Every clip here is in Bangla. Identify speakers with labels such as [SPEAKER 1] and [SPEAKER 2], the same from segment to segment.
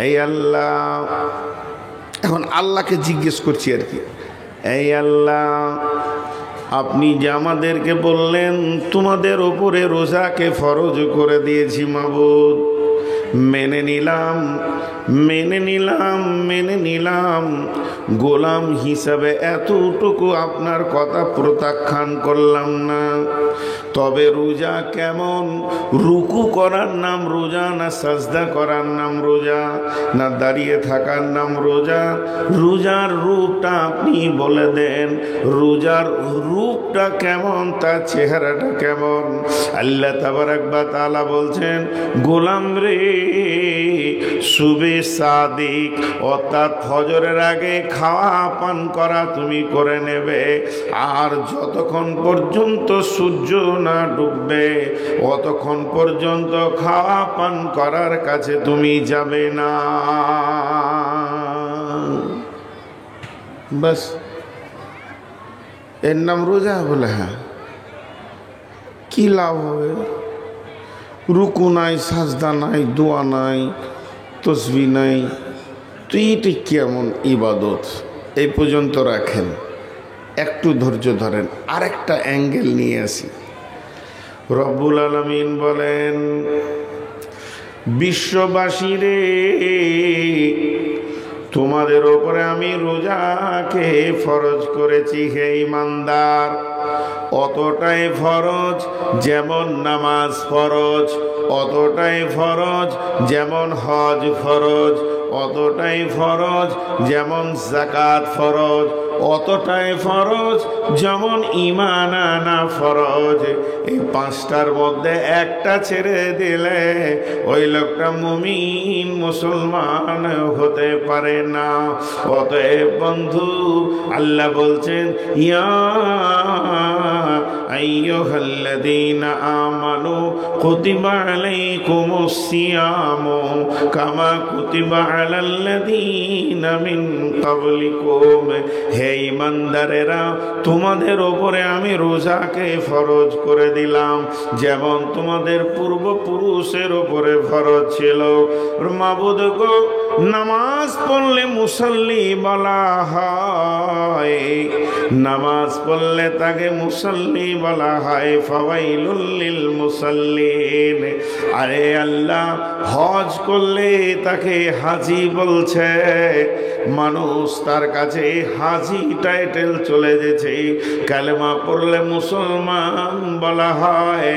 [SPEAKER 1] এই আল্লাহ, এখন আল্লাহকে জিজ্ঞেস করছি আর কি, এই আল্লাহ, আপনি যে আমাদেরকে বললেন তোমাদের ওপরে রোজাকে ফরজ করে দিয়েছি মাবুদ, মেনে নিলাম, মেনে নিলাম, মেনে নিলাম, গোলাম হিসাবে এতটুকু আপনার কথা প্রত্যাখ্যান করলাম না। তবে রোজা কেমন? রুকু করার নাম রোজা, না সাজদা করার নাম রোজা, না দাঁড়িয়ে থাকার নাম রোজা? রোজার রূপটা আপনি বলে দেন, রোজার রূপটা কেমন, তার চেহারাটা কেমন? আল্লাহ তাবারাক ওয়া তাআলা বলছেন, গোলাম রে, সুবে সাদিক অর্থাৎ ফজরের আগে খাওয়া পান করা তুমি করে নেবে, আর যতক্ষণ পর্যন্ত সূর্য না ডুববে অতক্ষণ পর্যন্ত খাওয়া পান করার কাছে তুমি যাবে না। বাস, এর নাম রোজা? বলে হ্যাঁ। কি লাভ হবে? রুকু নাই, সাজদা নাই, দোয়া নাই, তসবি নাই, তো এইটা কেমন ইবাদত? এই পর্যন্ত রাখেন, একটু ধৈর্য ধরেন, আরেকটা অ্যাঙ্গেল নিয়ে আসি। রব্বুল আলামিন বলেন, বিশ্ববাসীরে, তোমাদের ওপরে আমি রোজাকে ফরজ করেছি হে ঈমানদার। অতটাই ফরজ যেমন নামাজ ফরজ, অতটাই ফরজ যেমন হজ ফরজ, অতটাই ফরজ যেমন যাকাত ফরজ, অতটাই ফরজ যেমন ঈমান আনা ফরজ। এই পাঁচটার মধ্যে একটা ছেড়ে দিলে ওই লোকটা মুমিন মুসলমান হতে পারে না। অতএব বন্ধু, আল্লাহ বলছেন, ইয়া আইয়ুহাল্লাযীনা আমানু কুতিবা আলাইকুমুস সিয়ামু কামা কুতিবা আলাল্লাযীনা মিন ক্বাবলিকুম। হে ঈমানদারেরা, তোমাদের ওপরে আমি রোজাকে ফরজ করে দিলাম যেমন তোমাদের পূর্বপুরুষের ওপরে ফরজ ছিল। মাবুদ গো, নামাজ পড়লে মুসল্লি বলা হয়, নামাজ পড়লে তাকে মুসল্লি বলা হয়। ফাওয়াইলুল লিল মুসাল্লিন। আরে আল্লাহ, হজ করলে তাকে হাজি বলছে, মানুষ তার কাছে হাজি টাইটেল চলে গেছে। কালেমা পড়লে মুসলমান বলা হয়,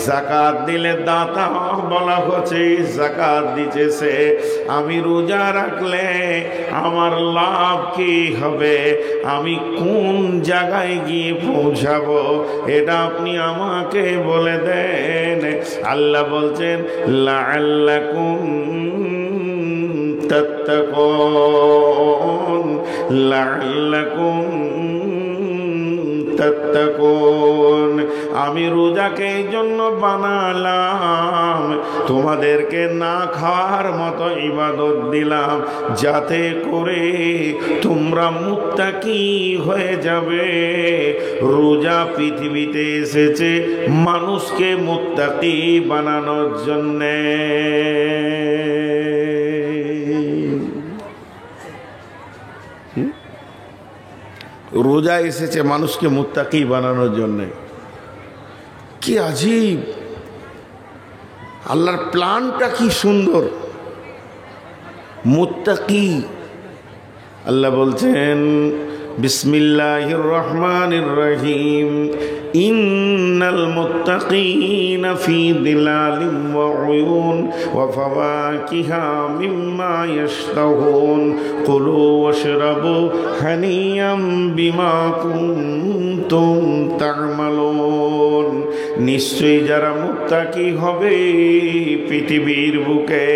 [SPEAKER 1] যাকাত দিলে দাতা বলা হচ্ছে, যাকাত দিতেছে। আমি রোজা রাখলে আমার লাভ কি হবে, আমি কোন জায়গায় গিয়ে পৌঁছাবো, এটা আপনি আমাকে বলে দেন। আল্লাহ বলছেন, লাআল্লাকুম তাত্তাকুন, লাআল্লাকুম তাত্তাকুন। আমি রোজাকে এই জন্য বানালাম, তোমাদেরকে না খাওয়ার মতো ইবাদত দিলাম, যাতে করে তোমরা মুত্তাকি হয়ে যাবে। রোজা পৃথিবীতে এসেছে মানুষকে মুত্তাকি বানানোর জন্যে। রোজা এসেছে মানুষকে মুত্তাকি বানানোর জন্য। কি আজীব, আল্লাহর প্ল্যানটা কি সুন্দর। মুত্তাকি, আল্লাহ বলছেন, বিসমিল্লাহির রহমানির রহিম, ইন্নাল মুত্তাকিনা ফি দিলালিন ওয়া উয়ুন ওয়া ফাওয়াকিহা মিম্মা ইয়াশতাহুন কুলু ওয়াশরাবু হানিয়াম বিমা কুনতুম তা'মালুন। নিশ্চয়ই যারা মুত্তাকি হবে পৃথিবীর বুকে,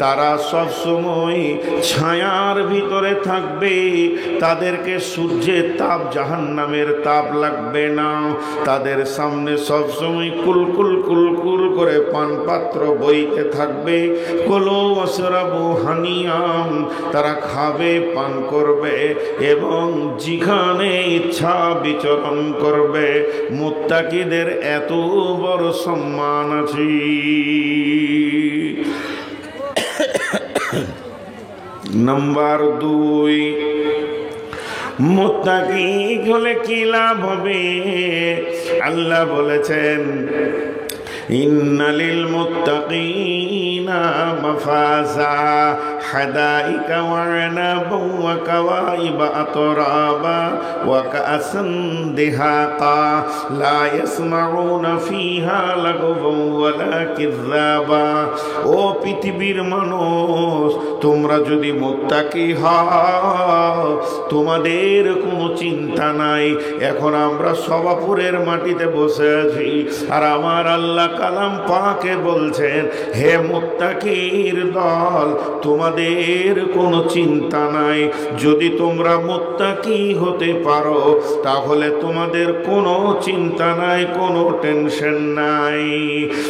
[SPEAKER 1] তারা সব সময় ছায়ার ভিতরে থাকবে, তাদেরকে সূর্যের তাপ, জাহান্নামের তাপ লাগবে না। তাদের সামনে সবসময় কুলকুল কুলকুল করে পানপাত্র বইতে থাকবে। কুলু ওয়াশরাবু হানিয়াম, তারা খাবে, পান করবে এবং যেখানে ইচ্ছা বিচরণ করবে। মুত্তাকিদের এত বড় সম্মান আছে। নাম্বার 2, মুত্তাকি হলে কি লাভ হবে? আল্লাহ বলেছেন ইন্নালিল মুত্তাকিনা মাফাজা হাদাইকা ওয়া আনাবা ওয়া কাওয়াইবা আতরাবা ওয়া কাআসান দিহাকা লা ইয়াসমাউনা ফিহা লাগওয়ান ওয়ালা কিযাবা। ও পৃথিবীর মানুষ, তোমরা যদি মুত্তাকি হও তোমাদের কোনো চিন্তা নাই। এখন আমরা সবাপুরের মাটিতে বসে আছি আর আমার আল্লাহ কালাম পাকে বলছেন, হে মুত্তাকির দল, তোমাদের কোনো চিন্তা নাই। যদি তোমরা মুত্তাকি হতে পারো তাহলে তোমাদের কোনো চিন্তা নাই, কোনো টেনশন নাই।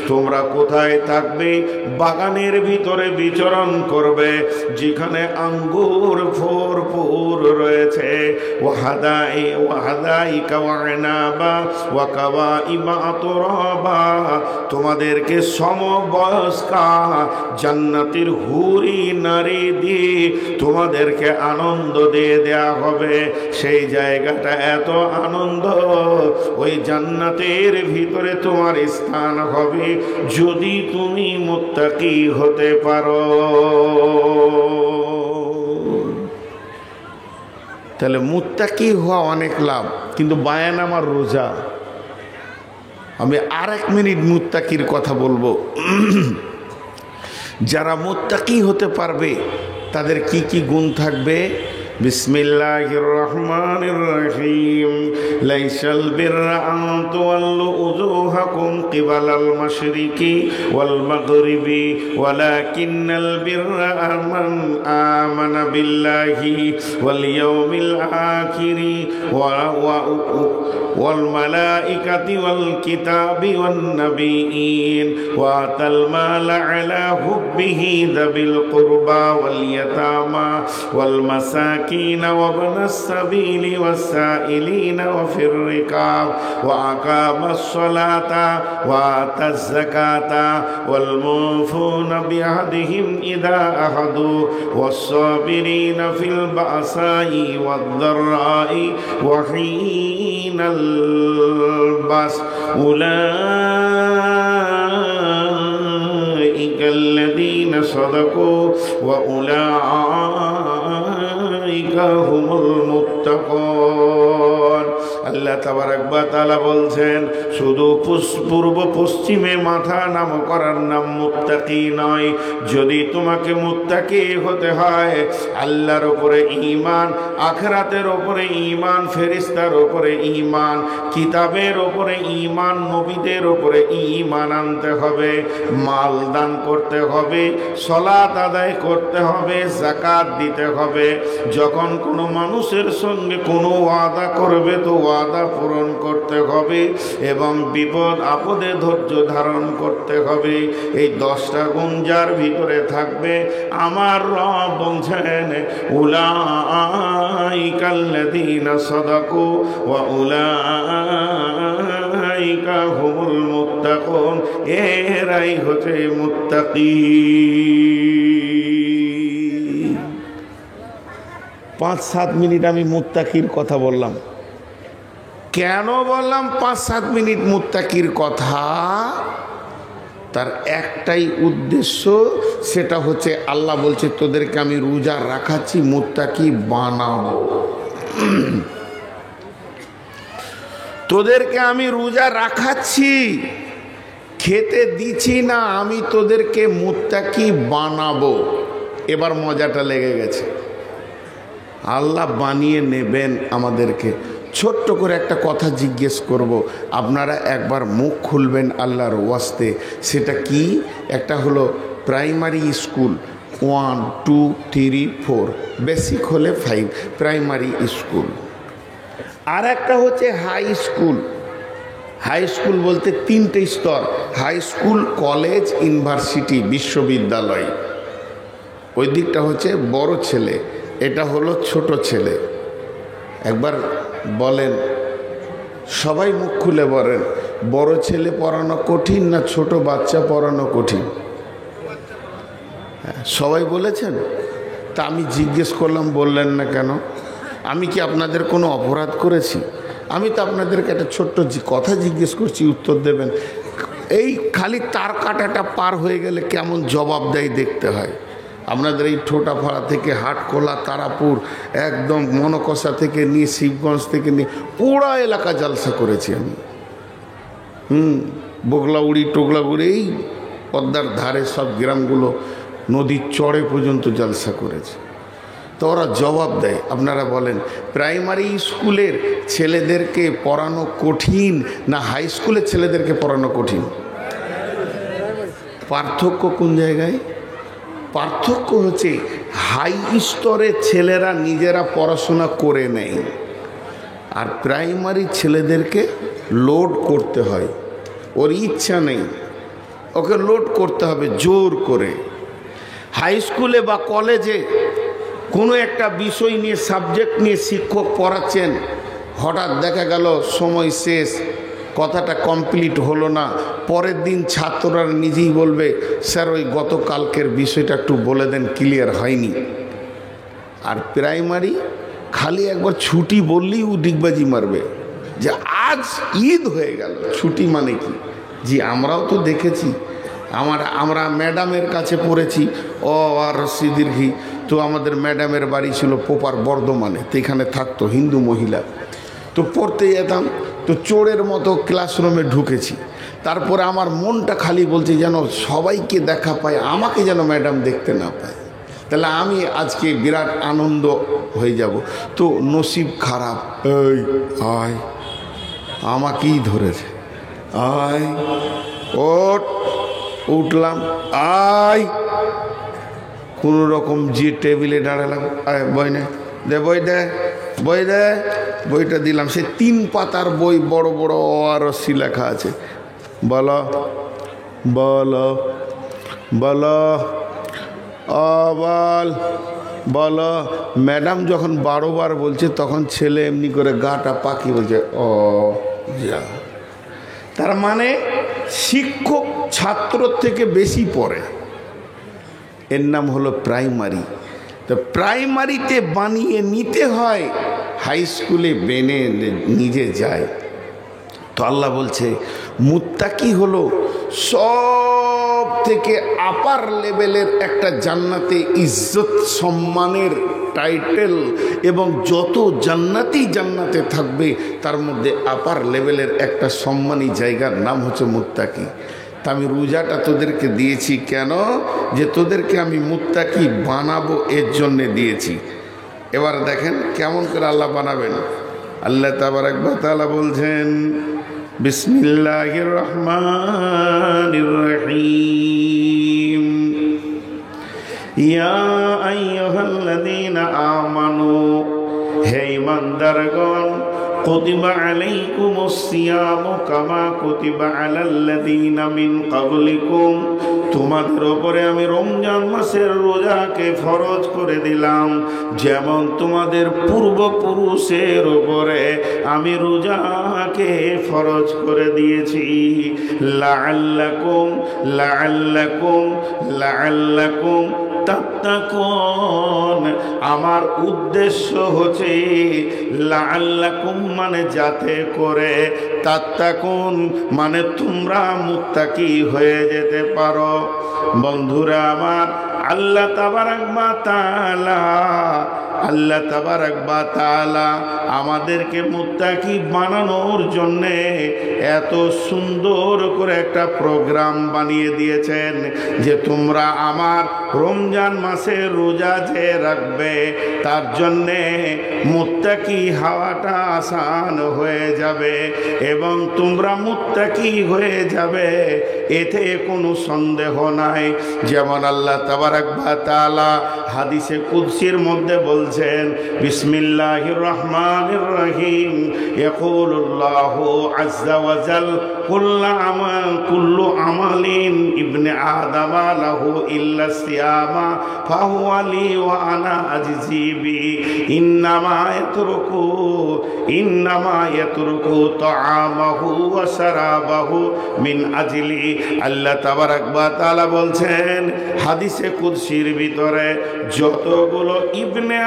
[SPEAKER 1] তোমরা কোথায় থাকবে? বাগানের ভিতরে বিচরণ করবে যেখানে আঙ্গুর ভরপুর রয়েছে। ওয়াহাদাইকা ওয়া আনাবা ওয়া কাওয়াইবা আতরাবা, তোমাদেরকে সমবয়স্কা জান্নাতের হুরি নারী দিয়ে তোমাদেরকে আনন্দ দিয়ে দেয়া হবে। সেই জায়গাটা এত আনন্দ, ওই জান্নাতের ভিতরে তোমার স্থান হবে যদি তুমি মুত্তাকি হতে পারো। তাহলে মুত্তাকি হওয়া অনেক লাভ, কিন্তু বায়ান আমার রোজা। আমি আর 1 মিনিট মুত্তাকির কথা বলবো। যারা মুত্তাকি হতে পারবে তাদের কি কি গুণ থাকবে? বিসমিল্লাহির রহমানির রহিম। লাইসাল বিররা আন তুওয়াল্লু উজুহাকুম কিবালাল মাশরিকি ওয়াল মাগরিবি ওয়ালাকিন্নাল বিররা মান আমানা বিল্লাহি ওয়াল ইয়াউমিল আখিরি ওয়াল মালাইকাতি ওয়াল কিতাবি ওয়ান নাবিয়িন ওয়া আতাল মালা আলা হুব্বিহি যাবিল কুরবা ওয়াল ইয়াতামা ওয়াল মাসাকিন وابن السبيل والسائلين وفي الركاب وأقام الصلاة وآتى الزكاة والموفون بعهدهم إذا عاهدوا والصابرين في البأساء والضراء وحين البأس أولئك الذين صدقوا وأولئك هم المتقون। আল্লাহ তাবারক ওয়া তাআলা বলছেন, শুধু পূর্ব পশ্চিমে মাথা নাম করার নাম মুত্তাকি নয়। যদি তোমাকে মুত্তাকি হতে হয়, আল্লাহর উপরে ঈমান, আখিরাতের উপরে ঈমান, ফেরেশতার উপরে ঈমান, কিতাবের উপরে ঈমান, নবীদের উপরে ঈমান আনতে হবে, মাল দান করতে হবে, সালাত আদায় করতে হবে, যাকাত দিতে হবে। যখন কোনো মানুষের সঙ্গে কোনো ওয়াদা করবে তো ওয়াদা পূরণ করতে হবে এবং বিপদ আপদে ধৈর্য ধারণ করতে হবে। এই 10টা গুণ যার ভিতরে থাকবে, আমার রব বলছেন উলাইকাল্লাযীনা সাদাকু ওয়া উলাইকা হুমুল মুত্তাকুন। এরাই হচ্ছে মুত্তাকি। 5-7 মিনিট আমি মুত্তাকির কথা বললাম। কেন বললাম 5-7 মিনিট মুত্তাকির কথা? তার একটাই উদ্দেশ্য, সেটা হচ্ছে আল্লাহ বলছে তোদেরকে আমি রোজা রাখাচ্ছি মুত্তাকি বানাবো। তোদেরকে আমি রোজা রাখাচ্ছি, খেতে দিচ্ছি না, আমি তোদেরকে মুত্তাকি বানাবো। এবার মজাটা লেগে গেছে। আল্লাহ বানিয়ে নেবেন আমাদেরকে। ছোট্ট করে একটা কথা জিজ্ঞেস করব, আপনারা একবার মুখ খুলবেন আল্লাহর ওয়াস্তে। সেটা কি? একটা হলো প্রাইমারি স্কুল 1, 2, 3, 4, বেসিক হলে 5, প্রাইমারি স্কুল। আর একটা হচ্ছে হাই স্কুল। হাই স্কুল বলতে 3টে স্তর: হাই স্কুল, কলেজ, ইউনিভার্সিটি, বিশ্ববিদ্যালয়। ওই দিকটা হচ্ছে বড় ছেলে, এটা হলো ছোট ছেলে। একবার বলেন, সবাই মুখ খুলে বলেন, বড় ছেলে পড়ানো কঠিন না ছোট বাচ্চা পড়ানো কঠিন? সবাই বলেছেন তা আমি জিজ্ঞেস করলাম, বললেন না কেন? আমি কি আপনাদের কোনো অপরাধ করেছি? আমি তো আপনাদেরকে একটা ছোট্ট কথা জিজ্ঞেস করছি, উত্তর দেবেন। এই খালি তার কাটাটা পার হয়ে গেলে কেমন জবাব দেয় দেখতে হয়। আপনাদের এই ঠোঁটাপাড়া থেকে হাটখোলা, তারাপুর, একদম মনকষা থেকে নিয়ে শিবগঞ্জ থেকে নিয়ে পুরা এলাকা জালসা করেছি আমি। বগলাউড়ি টোগলাগুড়ি, এই পদ্মার ধারে সব গ্রামগুলো, নদীর চড়ে পর্যন্ত জালসা করেছে। তো ওরা জবাব দেয়। আপনারা বলেন, প্রাইমারি স্কুলের ছেলেদেরকে পড়ানো কঠিন না হাই স্কুলের ছেলেদেরকে পড়ানো কঠিন? পার্থক্য কোন জায়গায়? পার্থক্য হচ্ছে হাই স্তরের ছেলেরা নিজেরা পড়াশোনা করে নেয়, আর প্রাইমারি ছেলেদেরকে লোড করতে হয়। ওর ইচ্ছা নেই, ওকে লোড করতে হবে জোর করে। হাই স্কুলে বা কলেজে কোনো একটা বিষয় নিয়ে, সাবজেক্ট নিয়ে শিক্ষক পড়াচ্ছেন, হঠাৎ দেখা গেল সময় শেষ, কথাটা কমপ্লিট হলো না, পরের দিন ছাত্ররা নিজেই বলবে, স্যার ওই গতকালকের বিষয়টা একটু বলে দেন, ক্লিয়ার হয়নি। আর প্রাইমারি খালি একবার ছুটি বললেই ও ডিগবাজি মারবে যে আজ ঈদ হয়ে গেল, ছুটি মানে কি? জি, আমরাও তো দেখেছি। আমরা ম্যাডামের কাছে পড়েছি, আর দীর্ঘি। তো আমাদের ম্যাডামের বাড়ি ছিল পোপার বর্ধমানে, তো এখানে থাকতো হিন্দু মহিলা। তো পড়তে যেতাম, তো চোরের মতো ক্লাসরুমে ঢুকেছি। তারপরে আমার মনটা খালি বলছে যেন সবাইকে দেখা পায়, আমাকে যেন ম্যাডাম দেখতে না পায়, তাহলে আমি আজকে বিরাট আনন্দ হয়ে যাব। তো নসিব খারাপ, এই আয়, আমাকেই ধরেছে, আয় ওঠ, উঠলাম, আয়, কোনো রকম যে টেবিলে দাঁড়ালাম, আয় বই নে, দে বই, দে বই, দে বইটা দিলাম। সে 3 পাতার বই, বড় বড় অরসি লেখা আছে, বলো বলো বলো বল বলো। ম্যাডাম যখন 12 বার বলছে, তখন ছেলে এমনি করে গাটা পাকি বলছে, ও যা। তার মানে শিক্ষক ছাত্র থেকে বেশি পড়ে। এর নাম হলো প্রাইমারি। তো প্রাইমারিতে বানিয়ে নিতে হয়, হাই স্কুলে বেনে নিজে যায়। তো আল্লাহ বলছে মুত্তাকি হলো সব থেকে আপার লেভেলের একটা জান্নাতে ইজ্জত সম্মানের টাইটেল, এবং যত জান্নাতে থাকবে তার মধ্যে আপার লেভেলের একটা সম্মানী জায়গার নাম হচ্ছে মুত্তাকি। তা আমি রোজাটা তোদেরকে দিয়েছি কেন? যে তোদেরকে আমি মুত্তাকি বানাবো, এর জন্যে দিয়েছি। এবার দেখেন কেমন করে আল্লাহ বানাবেন। আল্লাহ তাবারাক ওয়া তাআলা বলছেন, বিসমিল্লাহির রহমানির রহিম, ইয়া আইয়ুহাল্লাযীনা আমানু, হে ঈমানদারগণ, কুতিবা আলাইকুমুস সিয়ামু কামা কুতিবা আলাল্লাযীনা মিন ক্বাবলিকুম, তোমাদের উপরে আমি রমজান মাসের রোজাকে ফরজ করে দিলাম, যেমন তোমাদের পূর্বপুরুষের উপরে আমি রোজাকে ফরজ করে দিয়েছি। লাআল্লাকুম লাআল্লাকুম লাআল্লাকুম তাত্তাকুন, আমার উদ্দেশ্য হচ্ছে লাআল্লাকুম মানে যাতে করে, তাত্তাকুন মানে তোমরা মুত্তাকি হয়ে যেতে পারো। বন্ধুরা আমার, আল্লাহ তাবারাক ওয়া তাআলা আমাদেরকে মুত্তাকি বানানোর জন্যে এত সুন্দর করে একটা প্রোগ্রাম বানিয়ে দিয়েছেন যে তোমরা আমার রমজান মাসে রোজা যে রাখবে, তার জন্যে মুত্তাকি হওয়াটা আসান হয়ে যাবে এবং তোমরা মুত্তাকি হয়ে যাবে, এতে কোনো সন্দেহ নাই। যেমন আল্লাহ তাবারাক ওয়া তাআলা হাদিসে কুদসির মধ্যে বলছেন, বিসমিল্লাহির রহমানির রহিম, ইয়াকুলুল্লাহু আযজা ওয়া জাল কুল্লু আমালিন ইবনে আদামা লাহু ইল্লা সিয়ামা ফাহুয়া লি ওয়া আনা আজজি বিহি ইন্নামা ইয়াতরুকু তাআমাহু ওয়া শারাবাহু মিন আজলি। আল্লাহ তাবারাক ওয়া তাআলা বলছেন হাদিসে কুদসির ভিতরে, যতগুলো ইবনে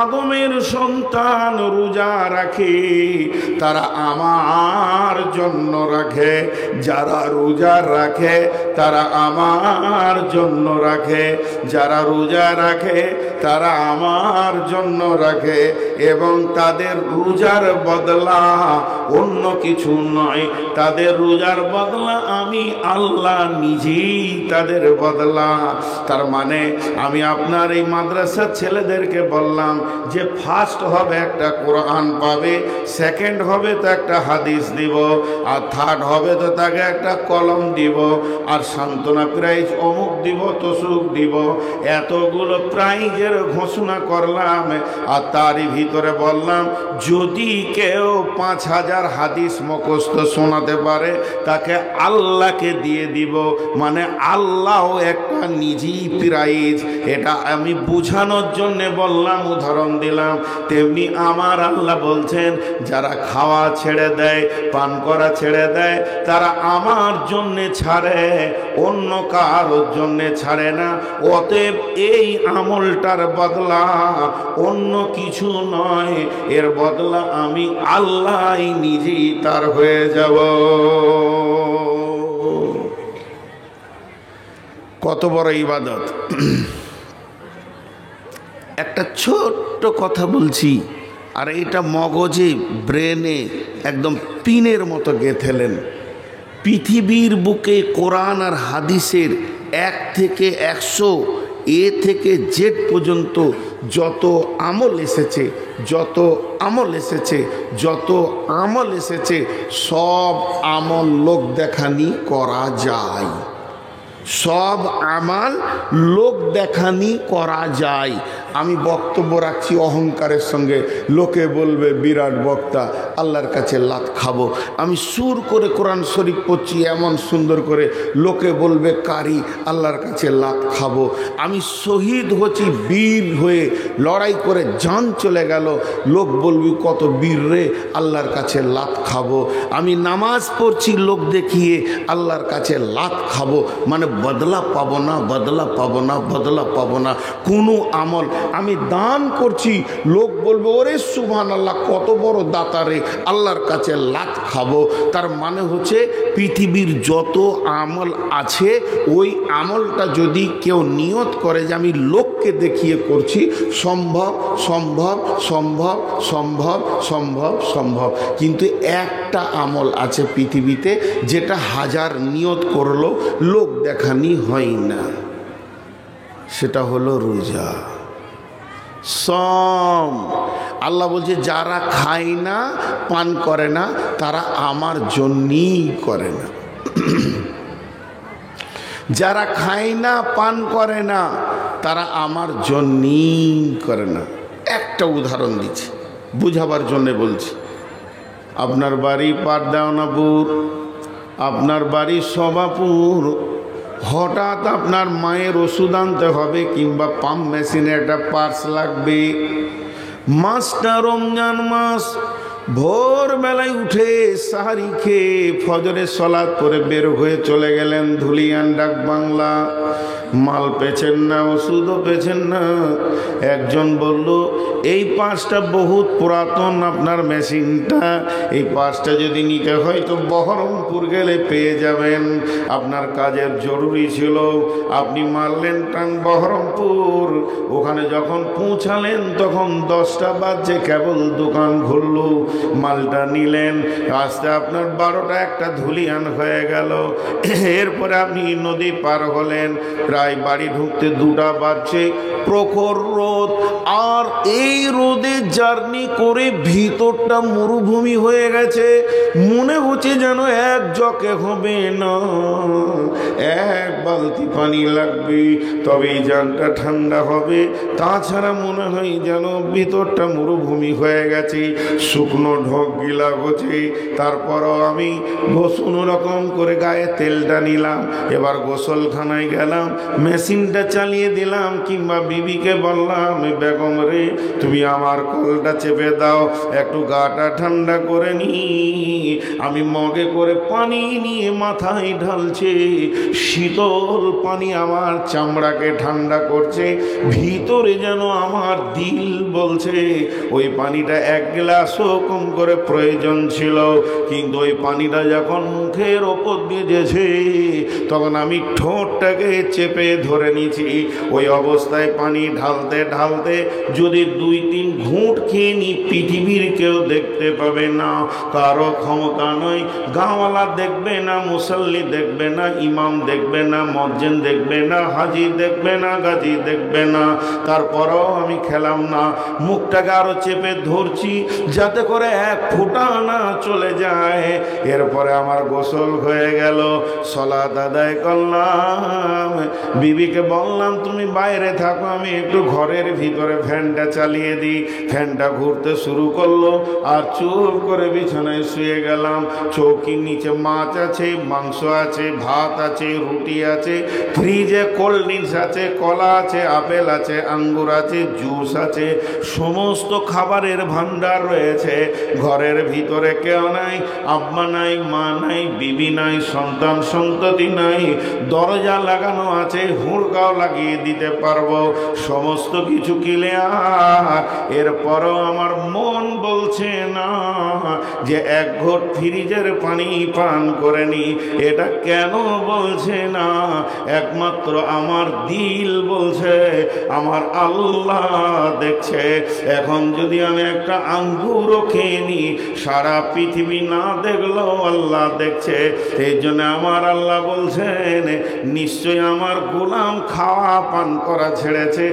[SPEAKER 1] আদমের সন্তান রোজা রাখে তারা আমার জন্য রাখে, যারা রোজা রাখে তারা আমার জন্য রাখে, যারা রোজা রাখে তারা আমার জন্য রাখে, এবং তাদের রোজার বদলা অন্য কিছু নয়, তাদের রোজার বদলা আমি আল্লাহ নিজেই তাদের বদলা। তার মানে আমি আপনার এই মাদ্রাসার ছেলেদেরকে বললাম যে ফার্স্ট হবে একটা কোরআন পাবে, সেকেন্ড হবে তো একটা হাদিস দিব, আর থার্ড হবে তো তাকে একটা কলম দিব, আর সান্ত্বনা প্রাইজ অমুক দিব তসুক দিব। এতগুলো প্রাইজের ঘোষণা করলাম, আর তারই ভিতরে বললাম যদি কেউ 5000 হাদিস মুখস্থ শোনাতে পারে তাকে আল্লাহকে দিয়ে দিব, মানে আল্লাহও একটা নিজেই প্রাইজ। এটা আমি বুঝানোর জন্য বললাম, উদাহরণ দিলাম। তেমনি আমার আল্লাহ বলছেন যারা খাওয়া ছেড়ে দেয়, পান করা ছেড়ে দেয়, তারা আমার জন্যে ছাড়ে, অন্য কারোর জন্যে ছাড়ে না। অতএব এই আমলটার বদলা অন্য কিছু নয়, এর বদলা আমি আল্লাহ নিজেই তার হয়ে যাব। কত বড় ইবাদত! একটা ছোট্ট কথা বলছি, আর এটা মগজে ব্রেনে একদম পিনের মতো গেঁথেলেন। পৃথিবীর বুকে কোরআন আর হাদিসের 1 থেকে 100 এ থেকে জেড পর্যন্ত যত আমল এসেছে, যত আমল এসেছে, যত আমল এসেছে, সব আমল লোক দেখানি করা যায়, সব আমাল লোক দেখানি করা যায়। আমি বক্তব্য রাখছি অহংকারের সঙ্গে, লোকে বলবে বিরাট বক্তা, আল্লাহর কাছে লাত খাবো। আমি সুর করে কোরআন শরীফ পড়ছি এমন সুন্দর করে, লোকে বলবে কারি, আল্লাহর কাছে লাত খাবো। আমি শহীদ হচ্ছি বীর হয়ে, লড়াই করে জান চলে গেল, লোক বলবি কত বীর রে, আল্লাহর কাছে লাত খাবো। আমি নামাজ পড়ছি লোক দেখিয়ে, আল্লাহর কাছে লাত খাবো, মানে বদলা পাবো না, বদলা পাবো না, বদলা পাবো না কোনো আমল। আমি দান করছি, লোক বলবে ওরে সুবহানাল্লাহ কত বড় দাতারে, আল্লাহর কাছে লাত খাবো। তার মানে হচ্ছে পৃথিবীর যত আমল আছে, ওই আমলটা যদি কেউ নিয়ত করে যে আমি লোককে দেখিয়ে করছি, সম্ভব সম্ভব সম্ভব সম্ভব সম্ভব সম্ভব। কিন্তু একটা আমল আছে পৃথিবীতে যেটা 1000 নিয়ত করলো লোক দেখানি হয় না, সেটা হলো রোজা, সম। আল্লাহ বলছে যারা খায় না, পান করে না, তারা আমার জন্যই করে না। যারা খায় না, পান করে না, তারা আমার জন্যই করে না। একটা উদাহরণ দিচ্ছি, বুঝাবার জন্যে বলছি। আপনার বাড়ি পারদাওনাপুর, আপনার বাড়ি সভাপুর, হঠাৎ আপনার মায়ের ওষুধ আনতে হবে, কিংবা পাম্প মেশিনে একটা পার্স লাগবে। মাসটা রমজান মাস, ভোরবেলায় উঠে সাহারি খেয়ে ফজরের সলাৎ পরে বের হয়ে চলে গেলেন ধুলিয়ান ডাক বাংলা। মাল পেছেন না, ওষুধও পেছেন না। একজন বলল এই পার্সটা বহুত পুরাতন, আপনার মেশিনটা, এই পার্সটা যদি নিতে হয় তো বহরমপুর গেলে পেয়ে যাবেন, আপনার কাজের জরুরি ছিল। আপনি মারলেন টান বহরমপুর। ওখানে যখন পৌঁছালেন তখন 10টা বাজছে, কেবল দোকান খুলল। মালটা নিলেন, আসতে আপনার 12টা 1টা ধুলিয়ান হয়ে গেল। এরপরে আপনি নদী পার হলেন, প্রায় বাড়ি ঢুকতে 2টা বাজছে। প্রখর রোদ, আর এই রোদে জার্নি করে ভিতরটা মরুভূমি হয়ে গেছে, মনে হচ্ছে যেন এক জকে হবে না, এক বালতি পানি লাগবে তবে এই জানটা ঠান্ডা হবে, তাছাড়া মনে হয় যেন ভিতরটা মরুভূমি হয়ে গেছে, শুকনো ঢোক গিলা গছে। তারপরও আমি কোনো রকম করে গায়ে তেলটা নিলাম, এবার গোসলখানায় গেলাম, মেশিনটা চালিয়ে দিলাম, কিংবা বিবিকে বললাম, বেগম রে তুমি আমার কলটা চেপে দাও, একটু গাটা ঠান্ডা করে নি। আমি মগে করে পানি নিয়ে মাথায় ঢালছে, শীতল পানি আমার চামড়াকে ঠান্ডা করছে, ভিতরে যেন আমার দিল বলছে ওই পানিটা এক গ্লাসও কম করে প্রয়োজন ছিল, কিন্তু ওই পানিটা যখন মুখের ওপর দিয়ে যেছে তখন আমি ঠোঁটটাকে চেপে ধরে নিয়েছি। ওই অবস্থায় পানি ঢালতে ঢালতে যদি 2-3 ঘুঁট খেয়ে নি, পৃথিবীর কেউ দেখতে পাবে না, কারো ক্ষমতা নয়, গাঁওয়ালা দেখবে না, মুসল্লি দেখবে না, ইমাম দেখবে না, মজ্জেন দেখবে না, হাজি দেখবে না, গাজী দেখবে না, তারপরও আমি খেলাম না, মুখটাকে আরো চেপে ধরছি যাতে করে এক ফোঁটা না চলে যায়। এরপরে আমার গোসল হয়ে গেল, সালাত আদায় করলাম, বিবিকে বললাম তুমি বাইরে থাকো, আমি একটু ঘরের ভিতরে ফ্যানটা চালিয়ে দিই। ফ্যানটা ঘুরতে শুরু করলো আর চুপ করে বিছানায় শুয়ে গেলাম। চৌকির নিচে মাছ আছে, মাংস আছে, ভাত আছে, রুটি আছে, ফ্রিজে কোল্ড ড্রিঙ্কস আছে, কলা আছে, আপেল আছে, আঙ্গুর আছে, জুস আছে, সমস্ত খাবারের ভান্ডার রয়েছে। ঘরের ভিতরে কেউ নাই, আব্বা নাই, মা নাই, বিবি নাই, সন্তান সন্ততি নাই, দরজা লাগানো আছে, হুড়কাও লাগিয়ে দিতে পারবো, সমস্ত কিছু ক্লিয়ার। এরপরও আমার মন বলছে না যে এক ঘট ফ্রিজের পানি পান করে নি, এটা কেন বলছে না? একমাত্র আমার দিল বলছে, আমার আল্লাহ দেখছে। এখন যদি আমি একটা আঙ্গুরও খেয়ে নি, সারা পৃথিবী না দেখলেও আল্লাহ দেখছে। এই জন্য আমার আল্লাহ বলছেন নিশ্চয় আমার গোলাম খাওয়া পান করা ছেড়েছে,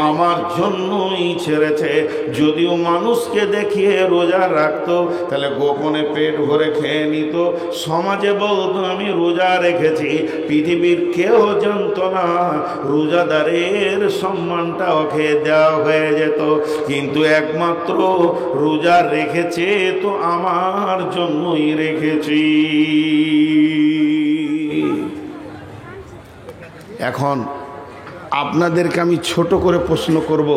[SPEAKER 1] আমার জন্যই ছেড়েছে। যদিও মানুষকে দেখিয়ে রোজা রাখতো তাহলে গোপনে পেট ভরে খেয়ে নিত, সমাজে বলতো আমি রোজা রেখেছি, পৃথিবীর কেউ জানত না, রোজাদারের সম্মানটা ওকে দেওয়া হয়ে যেত। কিন্তু একমাত্র রোজা রেখেছে তো আমার জন্যই রেখেছি। এখন আপনাদেরকে আমি ছোট করে প্রশ্ন করব,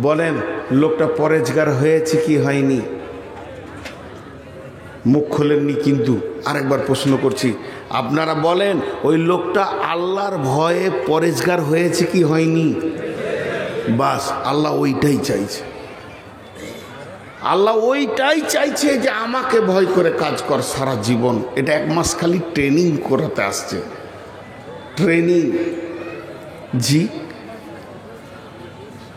[SPEAKER 1] বলেন লোকটা পরেজগার হয়েছে কি হয়নি? মুখ খোলেননি, কিন্তু আরেকবার প্রশ্ন করছি, আপনারা বলেন ওই লোকটা আল্লাহর ভয়ে পরেজগার হয়েছে কি হয়নি? বাস আল্লাহ ওইটাই চাইছে, আল্লাহ ওইটাই চাইছে যে আমাকে ভয় করে কাজ কর সারা জীবন। এটা 1 মাস খালি ট্রেনিং করাতে আসছে, ট্রেনিং। জি,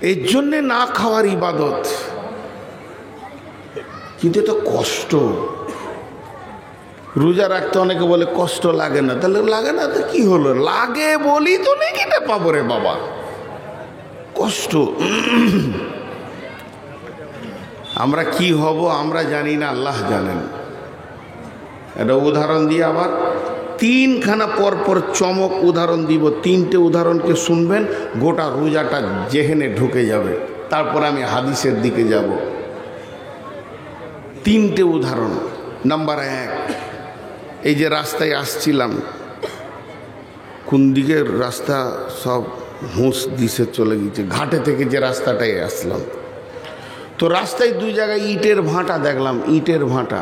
[SPEAKER 1] এর জন্যে না খাওয়ার ইবাদত, কিন্তু এটা কষ্ট। রোজা রাখতে অনেকে বলে কষ্ট লাগে না, তাহলে লাগে না তো কি হলো, লাগে বলি তো নেকিটা পাবো রে বাবা। কষ্ট, আমরা কি হব আমরা জানি না, আল্লাহ জানেন। একটা উদাহরণ দিয়ে আবার 3খানা পরপর চমক উদাহরণ দিব, 3টে উদাহরণকে শুনবেন, গোটা রোজাটা জেহেনে ঢুকে যাবে। তারপর আমি হাদিসের দিকে যাব। 3টে উদাহরণ। নাম্বার 1, এই যে রাস্তায় আসছিলাম, কোন দিকের রাস্তা সব হুঁশ দিশে চলে গেছে, ঘাটে থেকে যে রাস্তাটায় আসলাম, তো রাস্তায় 2 জায়গায় ইটের ভাঁটা দেখলাম, ইটের ভাঁটা।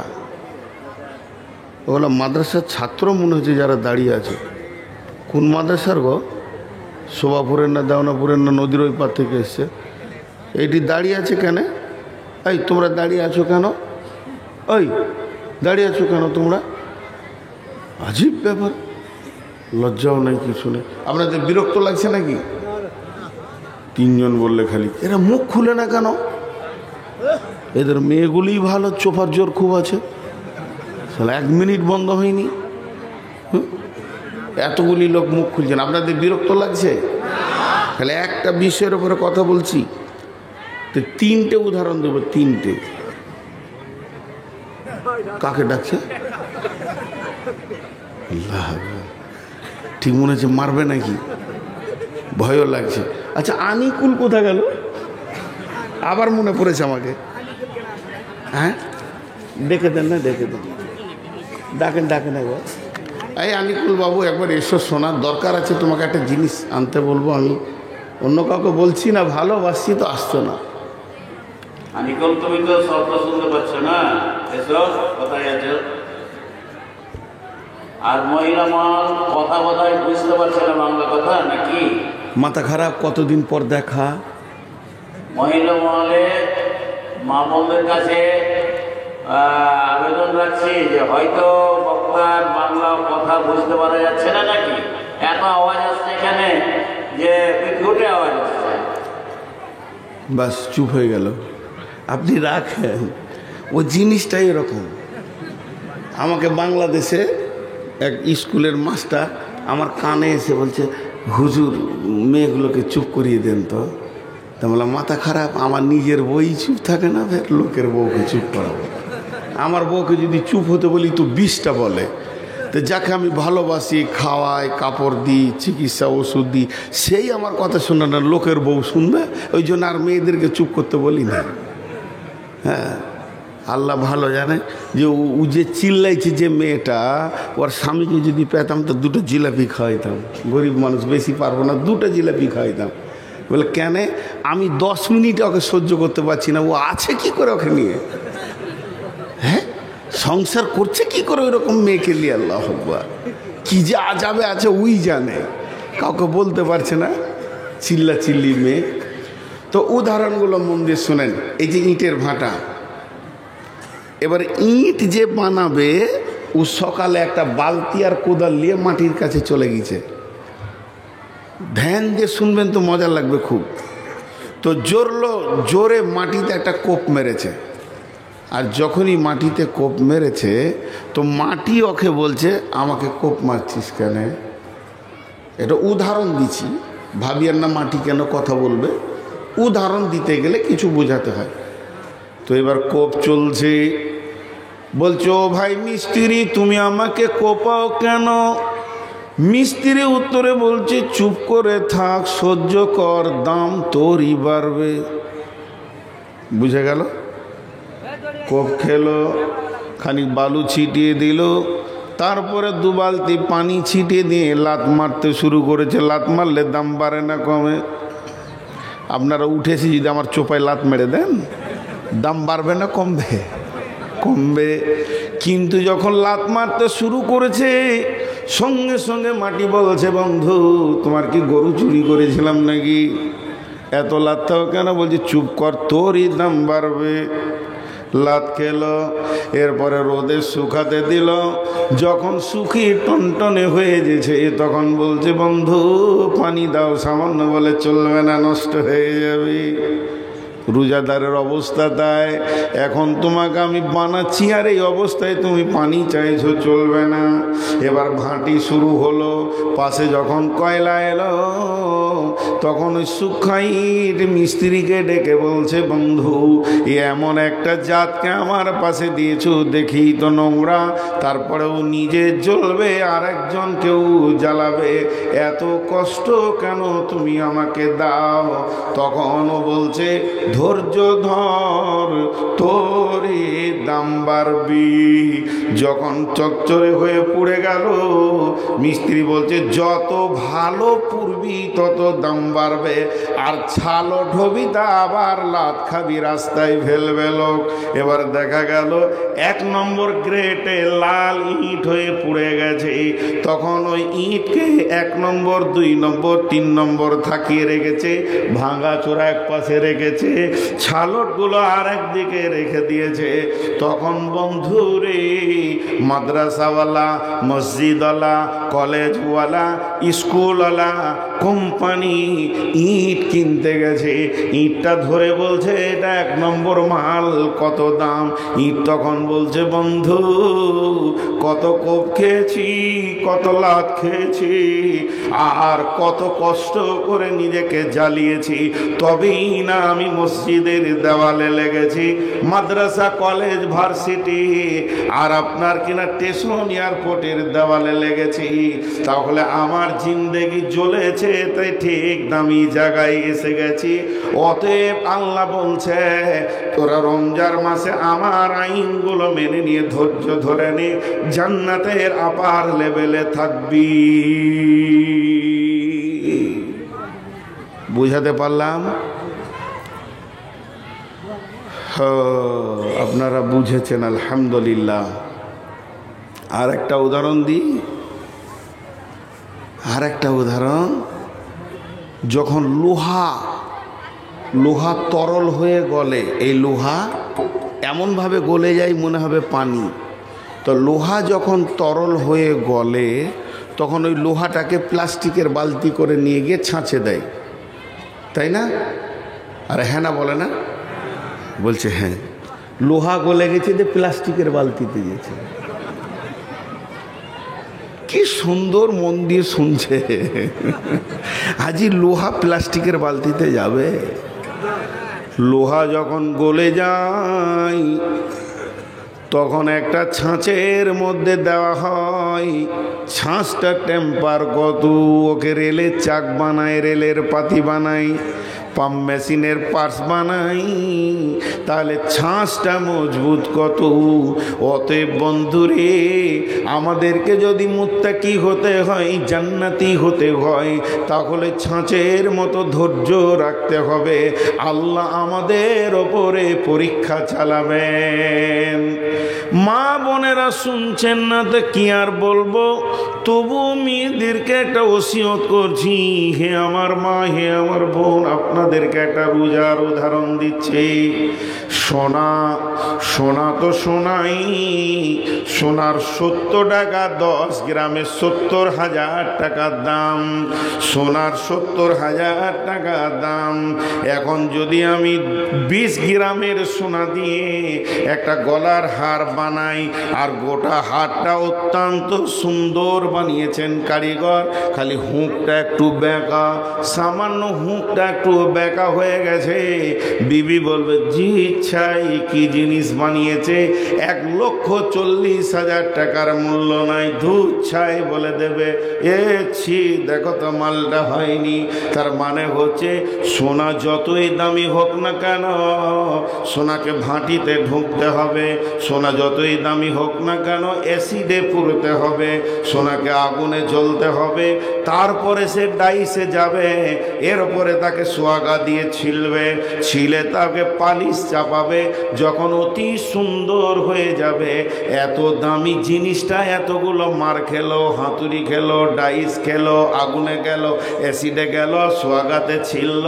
[SPEAKER 1] ওগুলো মাদ্রাসার ছাত্র মনে হচ্ছে যারা দাঁড়িয়ে আছে। কোন মাদ্রাসার গো? শোভাপুরের না দেওনাপুরের না নদীর ওই পার থেকে এসছে। এইটি দাঁড়িয়ে আছে কেন? এই তোমরা দাঁড়িয়ে আছো কেন? ওই দাঁড়িয়ে আছো কেন তোমরা? আজীব ব্যাপার, লজ্জাও নাই, কিছু নেই। আপনাদের বিরক্ত লাগছে নাকি? 3 জন বললে খালি, এরা মুখ খুলে না কেন? এদের মেয়েগুলি ভালো, চোপার জোর খুব আছে, 1 মিনিট বন্ধ হয়নি, এতগুলি লোক মুখ খুলছেন। আপনাদের বিরক্ত লাগছে? তাহলে একটা বিষয়ের উপরে কথা বলছি, তো তিনটে উদাহরণ দেবো, তিনটে। কাকে ডাকছে? আল্লাহ, ঠিক মনে হচ্ছে মারবে নাকি, ভয়ও লাগছে। আচ্ছা, আনিকুল কোথা গেল? আবার মনে পড়েছে আমাকে। হ্যাঁ, ডেকে দেন না, ডেকে দেন, ডাকেন ডাকেন একবার। এই আনিকুল বাবু, একবার এসো, শোনার দরকার আছে, তোমাকে একটা জিনিস আনতে বলবো। আমি অন্য কাউকে বলছি না, ভালোবাসছি তো, আসছো না।
[SPEAKER 2] আনিকুল, তুমি তো শব্দ শুনতে পাচ্ছ না, এসো, কোথায় আছো? আর মহিলা মহল কথা বোধহয় বুঝতে পারছে না বাংলা কথা নাকি?
[SPEAKER 1] মাথা খারাপ, কতদিন পর দেখা।
[SPEAKER 2] মহিলা মহলে মা বোনদের কাছে আবেদন রাখছি যে হয়তো বক্তার বাংলা কথা বুঝতে পারা যাচ্ছে না নাকি, এত আওয়াজ আসছে এখানে যে বিদ্যুটে আওয়াজ আসছে।
[SPEAKER 1] বাস চুপ হয়ে গেল। আপনি রাখেন, ও জিনিসটাই এরকম। আমাকে বাংলাদেশে এক স্কুলের মাস্টার আমার কানে এসে বলছে, হুজুর মেয়েগুলোকে চুপ করিয়ে দেন তো। তা বললাম, মাথা খারাপ, আমার নিজের বই চুপ থাকে না, ফের লোকের বউকে চুপ করাবো? আমার বউকে যদি চুপ হতে বলি তো 20টা বলে। তো যাকে আমি ভালোবাসি, খাওয়াই, কাপড় দিই, চিকিৎসা ওষুধ দিই, সেই আমার কথা শুনে না, লোকের বউ শুনবে। ওই জন্য আর মেয়েদেরকে চুপ করতে বলি না। হ্যাঁ, আল্লাহ ভালো জানে যে ও যে চিল্লাইছে, যে মেয়েটা, ওর স্বামীকে যদি পেতাম তো 2টো জিলাপি খাওয়াইতাম। গরিব মানুষ, বেশি পারবো না, 2টো জিলাপি খাওয়াইতাম। বলে কেন? আমি 10 মিনিট ওকে সহ্য করতে পারছি না, ও আছে কি করে ওকে নিয়ে? হ্যাঁ, সংসার করছে কি করে ওইরকম মেয়েকে নিয়ে? আল্লাহ আকবার, কি যে আজাবে আছে ওই জানে, কাউকে বলতে পারছে না, চিল্লা চিল্লি মেয়ে। তো উদাহরণগুলো মন দিয়ে শোনেন। এই যে ইটের ভাটা, এবার ইট যে বানাবে, ও সকালে একটা বালতি আর কোদাল নিয়ে মাটির কাছে চলে গেছে। ধ্যান দিয়ে শুনবেন তো মজা লাগবে খুব। তো জোরে মাটিতে একটা কোপ মেরেছে, আর যখনই মাটিতে কোপ মেরেছে তো মাটি ওকে বলছে, আমাকে কোপ মারছিস কেন? এটা উদাহরণ দিচ্ছি, ভাবিয়ার না মাটি কেন কথা বলবে। উদাহরণ দিতে গেলে কিছু বোঝাতে হয়। তো এবার কোপ চলছে, বলছো, ভাই মিস্ত্রি তুমি আমাকে কোপাও কেন? মিস্ত্রি উত্তরে বলছে, চুপ করে থাক, সহ্য কর, দাম তোরই বাড়বে। বুঝে গেল? কোপ খেলো, খানিক বালু ছিটিয়ে দিল, তারপরে 2 বালতি পানি ছিটিয়ে দিয়ে লাত মারতে শুরু করেছে। লাত মারলে দাম বাড়ে না কমে? আপনারা উঠেছি যদি আমার চোপায় লাত মেরে দেন, দাম বাড়বে না কমবে? কমবে। কিন্তু যখন লাত মারতে শুরু করেছে, সঙ্গে সঙ্গে মাটি বলছে, বন্ধু তোমার কি গরু চুরি করেছিলাম নাকি? এত লাতটাও কেন? বলছে, চুপ কর, তোরই দাম বাড়বে। লাত খেলো, এরপরে রোদে শুকাতে দিল। যখন শুকিয়ে টনটনে হয়ে গেছে, তখন বলছে, বন্ধু পানি দাও সামান্য। বলে, চলবে না, নষ্ট হয়ে যাবে। রোজাদারের অবস্থা তাই। এখন তোমাকে আমি বানাচ্ছি, আর এই অবস্থায় তুমি পানি চাইছো, চলবে না। এবার ভাঁটি শুরু হলো। পাশে যখন কয়লা এলো, তখন ওই সুখাইট মিস্ত্রিকে ডেকে বলছে, বন্ধু এমন একটা জাতকে আমার পাশে দিয়েছো, দেখি তো নোংরা, তারপরেও নিজে জ্বলবে আর একজন কেউ জ্বালাবে, এত কষ্ট কেন তুমি আমাকে দাও? তখন ও বলছে, ধৈর্য ধর, তোরে দাম বাড়বি। যখন চচ্চরে হয়ে পুড়ে গেল, মিস্ত্রি বলছে, যত ভালো পুড়বি তত দাম বাড়বে, আর ছালো ঢবি তা আবার লাত খাবি, রাস্তায় ফেলবে লোক। এবার দেখা গেল 1 নম্বর গ্রেটে লাল ইট হয়ে পুড়ে গেছে। তখন ওই ইটকে 1 নম্বর, 2 নম্বর, 3 নম্বর থাকিয়ে রেখেছে, ভাঙা চোরা এক পাশে রেখেছে, ছালটগুলো আর একদিকে রেখে দিয়েছে। তখন বন্ধুরে, মাদ্রাসাওয়ালা, মসজিদওয়ালা, কলেজওয়ালা, স্কুলওয়ালা, কোম্পানি ইট কিনতে গেছে। ইটটা ধরে বলছে, এটা 1 নম্বর মাল, কত দাম? ইট তখন বলছে, বন্ধু কত কোপ খেয়েছি, কত লাত খেয়েছি, আর কত কষ্ট করে নিজেকে জ্বালিয়েছি, তবেই না আমি মসজিদের দেওয়ালে লেগেছি, মাদ্রাসা কলেজ ভার্সিটি আর আপনার কিনা স্টেশন এয়ারপোর্টের দেওয়ালে লেগেছি, তাহলে আমার জিন্দেগি জ্বলেছে, তাই ঠিক দামি জায়গায় এসে গেছি। অতএব আল্লাহ বলছে তোরা রমজান মাসে আমার আইনগুলো মেনে নিয়ে ধৈর্য ধরে নে, জান্নাতের আপার লেভেলে থাকবি। বুঝাতে পারলাম? আপনারা বুঝেছেন, আলহামদুলিল্লাহ। আর একটা উদাহরণ দিই, আর একটা উদাহরণ, যখন লোহা তরল হয়ে গলে, এই লোহা এমনভাবে গলে যায় মনে হবে পানি, তো লোহা যখন তরল হয়ে গলে তখন ওই লোহাটাকে প্লাস্টিকের বালতি করে নিয়ে গিয়ে ছাঁচে দেয়, তাই না? আরে হ্যাঁ না বলে না? বলছে হ্যাঁ, লোহা গলে গেছে যে প্লাস্টিকের বালতিতে গেছে। কি সুন্দর মন দিয়ে শুনছে। আজই লোহা প্লাস্টিকের বালতিতে যাবে? লোহা যখন গলে যায় তখন একটা ছাঁচের মধ্যে দেওয়া হয়, ছাঁচটা টেম্পার কত, ওকে রেলের চাক বানায়, রেলের পাতি বানায়, পাম্প মেশিনের পার্টস বানাই, তাহলে ছাঁচটা মজবুত কত। অতএব বন্ধুরে, আমাদেরকে যদি মুত্তাকি হতে হয়, জান্নাতি হতে হয়, তাহলে ছাঁচের মতো ধৈর্য রাখতে হবে। আল্লাহ আমাদের ওপরে পরীক্ষা চালাবেন। মা বোনেরা শুনছেন না তো কি আর বলবো, তবু মেয়েদেরকে একটা ওসিয়ত করছি, হে আমার মা, হে আমার বোন, আপনাদেরকে একটা রোজার উদাহরণ দিচ্ছি। সোনা তো সোনাই, সোনার 70 টাকা 10 গ্রামে 70,000 টাকার দাম, সোনার 70,000 টাকা দাম। এখন যদি আমি 20 গ্রামের সোনা দিয়ে একটা গলার হার বানাই, আর গোটা হারটা অত্যন্ত সুন্দর বানিয়েছেন কারিগর, খালি হুঁকটা একটু বেঁকা, সামান্য হুঁকটা একটু বেঁকা হয়ে গেছে, বিবি বলবে জি ইচ্ছাই কি জিনিস বানিয়েছে, 1,40,000 টাকার মূল্য নাই, দুধ ছাই বলে দেবে। ছি দেখো তো মালটা হয়নি। তার মানে হচ্ছে সোনা যতই দামি হোক না কেন, সোনাকে ভাটিতে ঢুকতে হবে, সোনা যতই দামি হোক না কেন অ্যাসিডে পুড়তে হবে, সোনাকে আগুনে জ্বলতে হবে, তারপরে সে ডাইসে যাবে, এরপরে তাকে সোয়াগা দিয়ে ছিলে তাকে পালিশ চাপাবে, যখন অতি সুন্দর হয়ে যাবে। এত দামি জিনিসটা এতগুলো মার খেলো, হাতুড়ি খেলো, ডাইস খেলো, আগুনে গেল, অ্যাসিডে গেল, সোয়াগাতে ছিল,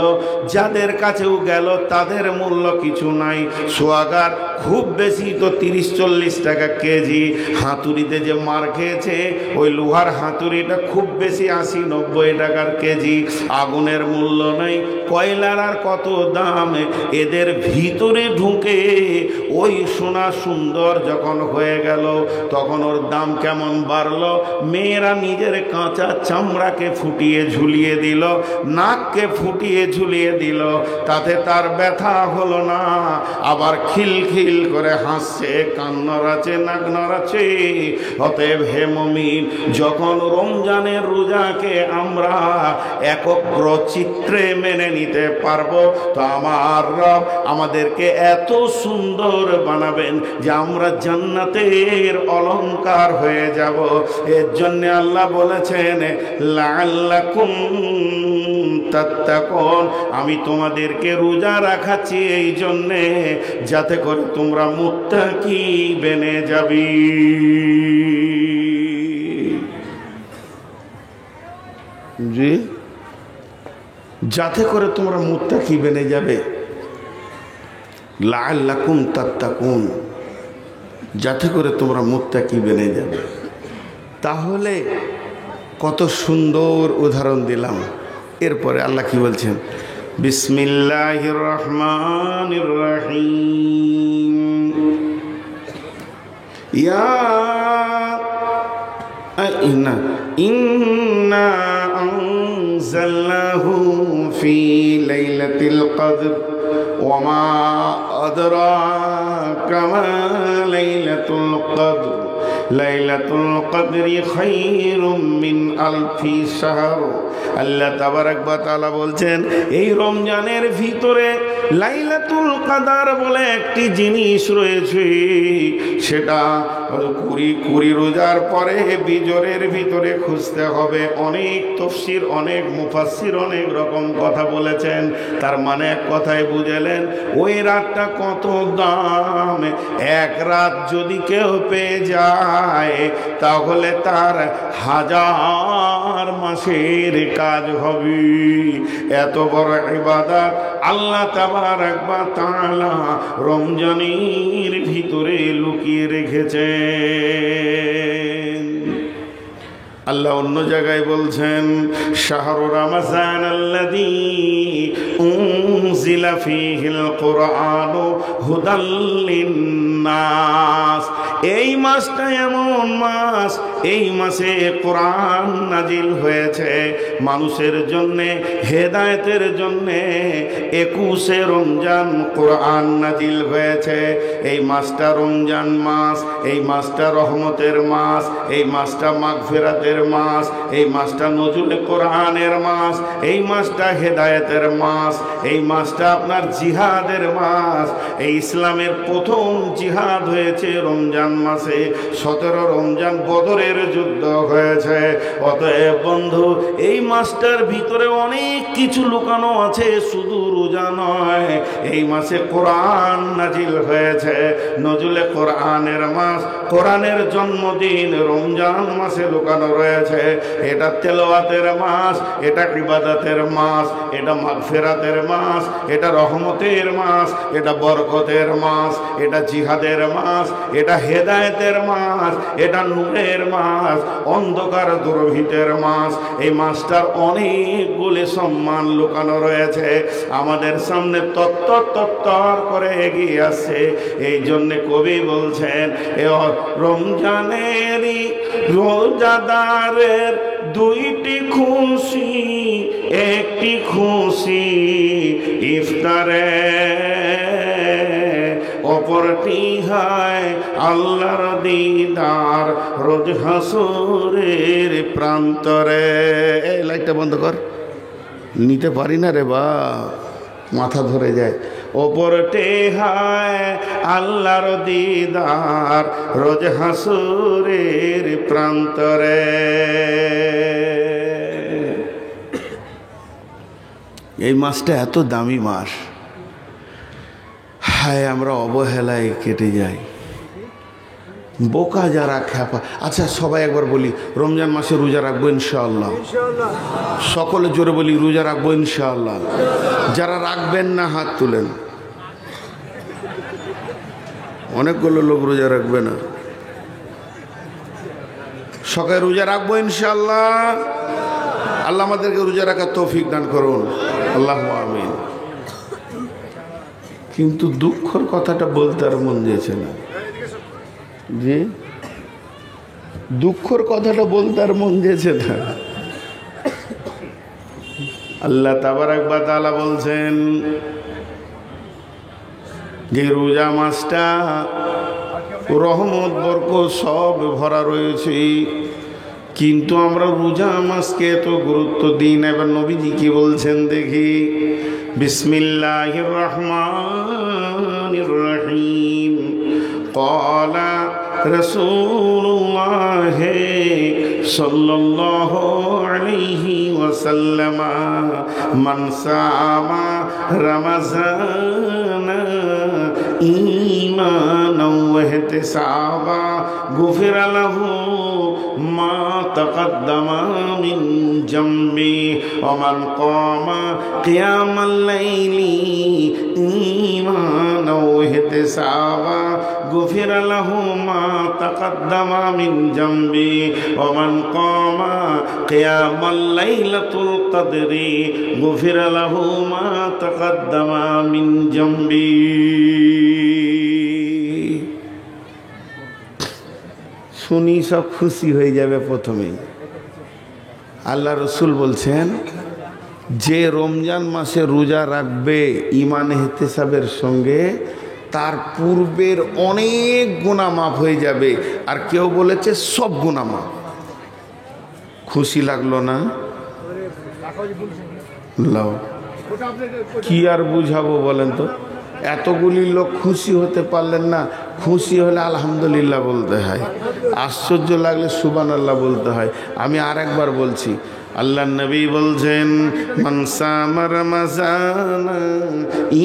[SPEAKER 1] যাদের কাছেও গেল তাদের মূল্য কিছু নাই। সোয়াগার খুব বেশি তো 30-40 টাকা কেজি, হাতুড়িতে যে মার খেয়েছে ওই লোহার হাতুড়িটা খুব বেশি 80-90 টাকার কেজি, আগুনের মূল্য নাই। কয়লার আর কত দাম, এদের ভিতরে ঢুকে ওই সোনা সুন্দর যখন হয়ে গেল তখন ওর দাম কেমন বাড়লো। মেয়েরা নিজের কাঁচা চামড়াকে ফুটিয়ে ঝুলিয়ে দিল, নাককে ফুটিয়ে ঝুলিয়ে দিল, তাতে তার ব্যথা হলো না, আবার খিলখিল করে হাসছে, কান নড়াচ্ছে, নাক নড়াচ্ছে। অতএব হে মুমিন, যখন রমজানের রোজাকে আমরা একগ্র চিত্রে মেনে নিতে পারবো, তো আমার রব আমাদেরকে এত সুন্দর বানাবেন যে আমরা জান্নাতের অলংকার হয়ে যাব। এর জন্য আল্লাহ বলেছেন লাআল্লাকুম তাত্তাকুন, আমি তোমাদেরকে রোজা রাখাচ্ছি এই জন্যে যাতে করে তোমরা মুত্তাকি বেনে যাবি। জি, যাতে করে তোমরা মুত্তাকি বেনে যাবে। লাআল্লাকুম তাত্তাকুন, যাতে করে তোমরা মুত্তাকি বেনে যাবে। তাহলে কত সুন্দর উদাহরণ দিলাম। এরপরে আল্লাহ কি বলছেন? বিসমিল্লাহির রহমানির রহিম। ইন্না আনজালনাহু ফি লাইলাতিল কদর ওয়ামা আদরাকা মা লাইলাতুল কদর লাইলাতুল কদরি খায়রুম মিন আলফি শাহর। আল্লাহ তাবারক ওয়া তাআলা বলছেন এই রমজানের ভিতরে লাইলাতুল কদর বলে একটি জিনিস রয়েছে, সেটা কুড়ি রোজার পরে বিজরের ভিতরে খুঁজতে হবে। অনেক তাফসীর, অনেক মুফাসসির অনেক রকম কথা বলেছেন। তার মানে এক কথায় বুঝালেন ওই রাতটা কত দাম। এক রাত যদি কেউ পেয়ে যায় তাহলে তার 1000 মাসের কাজ হবে। এত বড় ইবাদত আল্লাহ তাবারক ওয়া তাআলা রমজানের ভিতরে লুকিয়ে রেখেছেন। আল্লাহ অন্য জায়গায় বলছেন শাহরু রমজান আল্লাযী উনজিলা ফীহিল কুরআনু হুদাল লিন্নাস। এই মাসটা এমন মাস, এই মাসে কোরআন নাজিল হয়েছে মানুষের জন্যে, হেদায়েতের জন্যে। 21শে রমজান কোরআন নাজিল হয়েছে। এই মাসটা রমজান মাস, এই মাসটা রহমতের মাস, এই মাসটা মাগফিরাতের মাস, এই মাসটা নজুলে কোরআনের মাস, এই মাসটা হেদায়েতের মাস, এই মাসটা আপনার জিহাদের মাস। এই ইসলামের প্রথম জিহাদ হয়েছে রমজান মাসে। 17 রমজান বদরের যুদ্ধ হয়েছে। অতএব বন্ধু, এই মাসটার ভিতরে অনেক কিছু লুকানো আছে, শুধু রোজা নয়। এই মাসে কোরআন নাজিল হয়েছে, নজুলে কোরআনের মাস, কোরআনের জন্মদিন রমজান মাসে লুকানো রয়েছে। এটা তেলাওয়াতের মাস, এটা ইবাদতের মাস, এটা মাগফিরাতের মাস, এটা রহমতের মাস, এটা বরকতের মাস, এটা জিহাদের মাস, এটা হেদায়েতের মাস, এটা নূরের মাস, অন্ধকার দুর্ভিতের মাস। এই মাসটার অনেকগুলি সম্মান লুকানো রয়েছে, আমাদের সামনে তত্তর করে এগিয়ে আসছে। এই জন্যে কবি বলছেন এ রমজানেরই রোজাদারের দুইটি খুশি, একটি খুশি ইফতারে, অপরটি হয় আল্লাহর দিদার রোজ হাসুরের প্রান্তরে। এই লাইটটা বন্ধ কর, নিতে পারি না রে বা, মাথা ধরে যায়। ওপরতে হয় আল্লাহর দিদার রোজ হাসুরের প্রান্তরে। এই মাসটা এত দামি মাস, হায় আমরা অবহেলায় কেটে যাই। বোকা যারা খ্যাপা। আচ্ছা সবাই একবার বলি রমজান মাসে রোজা রাখবো ইনশাআল্লাহ। সকলে জোরে বলি রোজা রাখবো ইনশাআল্লাহ। যারা রাখবেন না হাত তুলেন। অনেকগুলো লোক রোজা রাখবে না। সকালে রোজা রাখবো ইনশাআল্লাহ। আল্লাহ আমাদেরকে রোজা রাখার তৌফিক দান করুন, আল্লাহু আমিন। কিন্তু দুঃখের কথাটা বলতে আর মন দিয়েছে না। জি, দুঃখের কথাটা বলতে আর মন দিয়েছে না। আল্লাহ তাবারক ওয়া তাআলা বলছেন যে রোজা মাসটা রহমত বরকত সব ভরা রয়েছে, কিন্তু আমরা রোজা মাসকে এত গুরুত্ব দিই না। এবার নবীজি কি বলছেন দেখি, বিসমিল্লাহির রহমানির রহিম। قال رسول الله صلى الله عليه وسلم من صام رمضان إيمانا واحتسابا غفر له ما تقدم من ذنبه ومن قام قيام الليل إيمانا واحتسابا غفر له ما تقدم من ذنبه ومن قام قيام ليلة القدر غفر له ما تقدم من ذنبه। শুনি সব খুশি হয়ে যাবে। প্রথমেই আল্লাহ রসুল বলছেন যে রমজান মাসে রোজা রাখবে ঈমান ইহতিসাবের সঙ্গে, তার পূর্বের অনেক গুনাহ মাফ হয়ে যাবে। আর কেউ বলেছে সব গুনাহ মাফ। খুশি লাগলো না? লাও, কি আর বুঝাবো বলেন তো? এতগুলি লোক খুশি হতে পারলেন না। খুশি হলে আলহামদুলিল্লাহ বলতে হয়, আশ্চর্য লাগলে সুবহানাল্লাহ বলতে হয়। আমি আর একবার বলছি, আল্লাহ নবী বলছেন, মান সামা রমাজান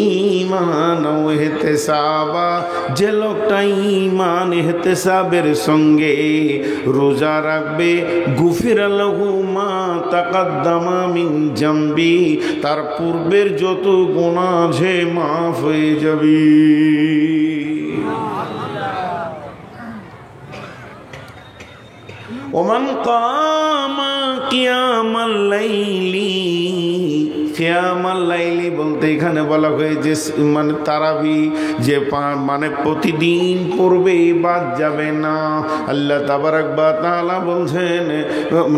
[SPEAKER 1] ঈমান ও ইহতিসাবা, যে লোকটা ঈমান ইহতিসাবের সঙ্গে রোজা রাখবে, গুফিরা লাহু মা তাকাদ্দামা মিন জামবি, তার পূর্বের যত গুনাহ আছে মাফ হয়ে যাবে। ওমান কামা কিয়ামাল লাইলি, কিয়ামাল লাইলি বলতে এখানে বলা হয়েছে মানে তারাবি, যে মানে প্রতিদিন পড়বে বাদ যাবে না। আল্লাহ তাবারাক ওয়া তাআলা বলছেন,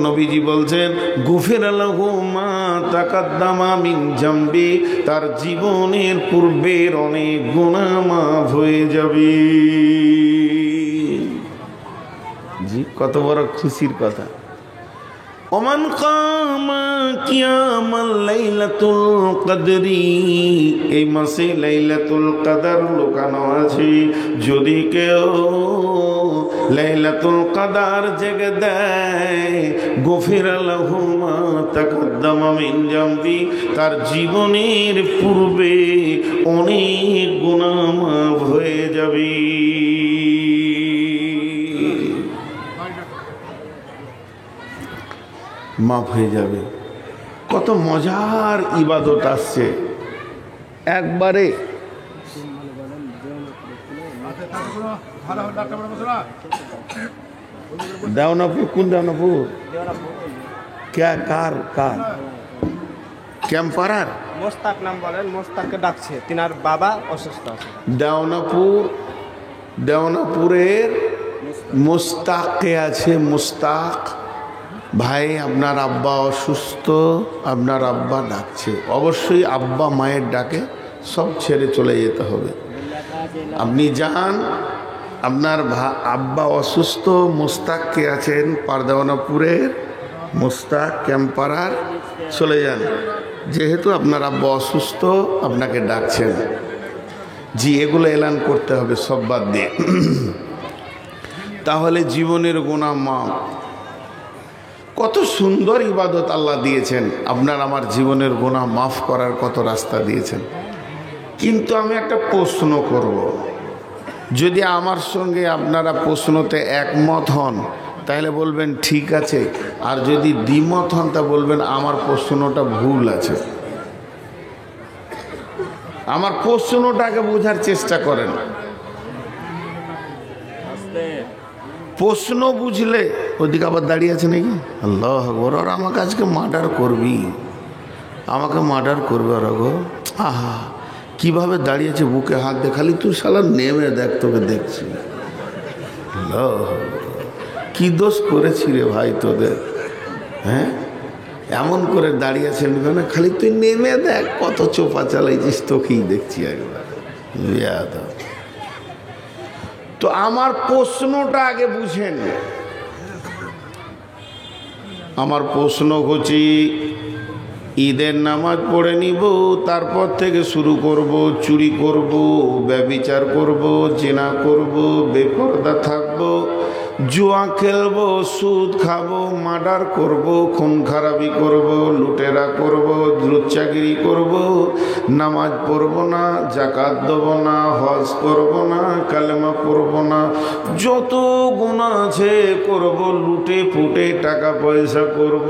[SPEAKER 1] নবীজি বলছেন, গুফিরা লাহু মা তাকাদ্দামা মিন জামবি, তার জীবনের পূর্বের অনেক গুনাহ মাফ হয়ে যাবে। জি, কত বড় খুশির কথা। ওমান কামা কিয়ামাল লাইলাতুল কদরি, এই মাসে লাইলাতুল কদর লুকানো আছে। যদি কেউ লাইলাতুল কদর জেগে দেয়, গুফিরা লাহু মা তাকাদ্দামা মিন জামবি, তার জীবনের পূর্বে অনেক গুনাহ মাফ হয়ে যাবে। মাফ হয়ে যাবে। কত মজার ইবাদত আসছে একবারে। দেওনাপুর, কোন দেওনাপুর? কার কার? ক্যাম্পারার
[SPEAKER 3] মোস্তাক নাম বলেন, মোস্তাককে ডাকছে, তিনার বাবা অসুস্থ আছে।
[SPEAKER 1] দেওনাপুরের মোস্তাককে আছে। মোস্তাক ভাই, আপনার আব্বা অসুস্থ, আপনার আব্বা ডাকছে। অবশ্যই আব্বা মায়ের ডাকে সব ছেড়ে চলে যেতে হবে। আপনি যান, আপনার আব্বা অসুস্থ, মোস্তাক কে আছেন পারদাওয়ানাপুরের, মোস্তাক ক্যাম্পারার, চলে যান। যেহেতু আপনার আব্বা অসুস্থ, আপনাকে ডাকছেন। জি, এগুলো এলান করতে হবে সব বাদ দিয়ে। তাহলে জীবনের গুনাহ মাফ। কত সুন্দর ইবাদত আল্লাহ দিয়েছেন, আপনার আমার জীবনের গুনাহ মাফ করার কত রাস্তা দিয়েছেন। কিন্তু আমি একটা প্রশ্ন করব, যদি আমার সঙ্গে আপনারা প্রশ্নতে একমত হন তাহলে বলবেন ঠিক আছে, আর যদি দ্বিমত হন তা বলবেন আমার প্রশ্নটা ভুল আছে। আমার প্রশ্নটাকে বোঝার চেষ্টা করেন। প্রশ্ন বুঝলে, ওদিকে আবার দাঁড়িয়ে আছে নাকি? আল্লাহ আকবার, আর আমাকে আজকে মার্ডার করবি, আমাকে মার্ডার করবে ওরা গো। আহা, কিভাবে দাঁড়িয়েছে, বুকে হাত দে, খালি তুই শালা নেমে দেখ, তোকে দেখছি। আল্লাহ, কি দোষ করেছি রে ভাই তোদের? হ্যাঁ, এমন করে দাঁড়িয়ে আছেন কেন? খালি তুই নেমে দেখ, কত চোপা চালাইছিস, তোকেই দেখছি একবার। তো আমার প্রশ্নটা আগে বুঝেন। আমার প্রশ্ন হচ্ছে, ঈদের নামাজ পড়ে নিব, তারপর থেকে শুরু করব, চুরি করব, ব্যভিচার করব, জিনা করব, বেপরদা থাকব, জুয়া খেলবো, সুদ খাবো, মার্ডার করব, খুন খারাপি করব, লুটেরা করব, লুচ্চাগিরি করব, নামাজ পড়ব না, জাকাত দেব না, হজ করব না, কালেমা পড়ব না, যত গুনাহ আছে করব, লুটে ফুটে টাকা পয়সা করব।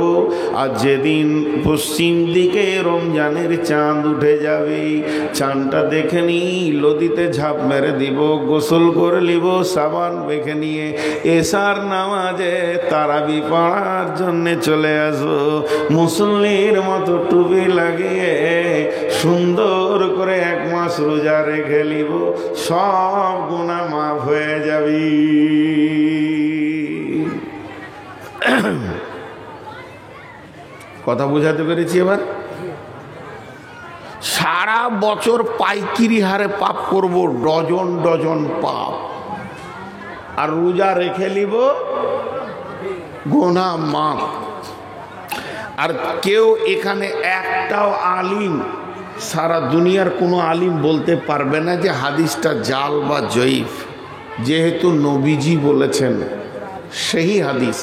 [SPEAKER 1] আর যেদিন পশ্চিম দিকে রমজানের চাঁদ উঠে যাবে, চাঁদটা দেখে নি, নদীতে ঝাঁপ মেরে দিব, গোসল করে নিব, সাবান মেখে নিয়ে এশার নামাজে তারাবি পড়ার জন্য চলে আসবো। মুসল্লির মতো টুপি লাগিয়ে সুন্দর করে 1 মাস রোজা রেখে নিব, সব গুনাহ মাফ হয়ে যাবে। কথা বুঝাতে পেরেছি এবার? সারা বছর পাইকিরি হারে পাপ করব, ডজন ডজন পাপ, আর রোজা রেখে নিব গোনা মাপ। আর কেউ এখানে একটাও আলিম, সারা দুনিয়ার কোনো আলিম বলতে পারবে না যে হাদিসটা জাল বা জয়ীফ, যেহেতু নবীজি বলেছেন, সেই হাদিস